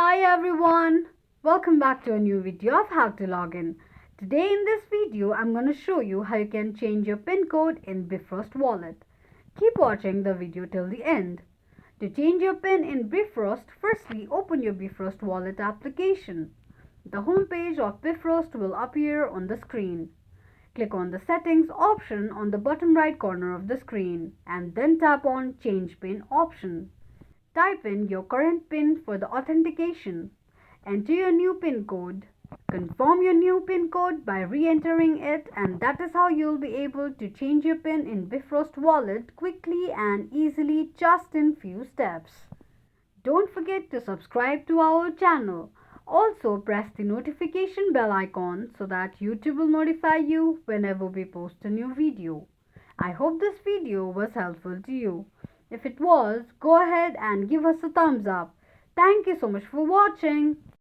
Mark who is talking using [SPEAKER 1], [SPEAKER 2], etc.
[SPEAKER 1] Hi everyone! Welcome back to a new video of how to log in. Today in this video, I'm going to show you how you can change your PIN code in Bifrost Wallet. Keep watching the video till the end. To change your PIN in Bifrost, firstly open your Bifrost Wallet application. The home page of Bifrost will appear on the screen. Click on the settings option on the bottom right corner of the screen and then tap on Change PIN option. Type in your current PIN for the authentication. Enter your new PIN code. Confirm your new PIN code by re-entering it, and that is how you'll be able to change your PIN in Bifrost Wallet quickly and easily just in few steps. Don't forget to subscribe to our channel. Also press the notification bell icon so that YouTube will notify you whenever we post a new video. I hope this video was helpful to you. If it was, go ahead and give us a thumbs up. Thank you so much for watching.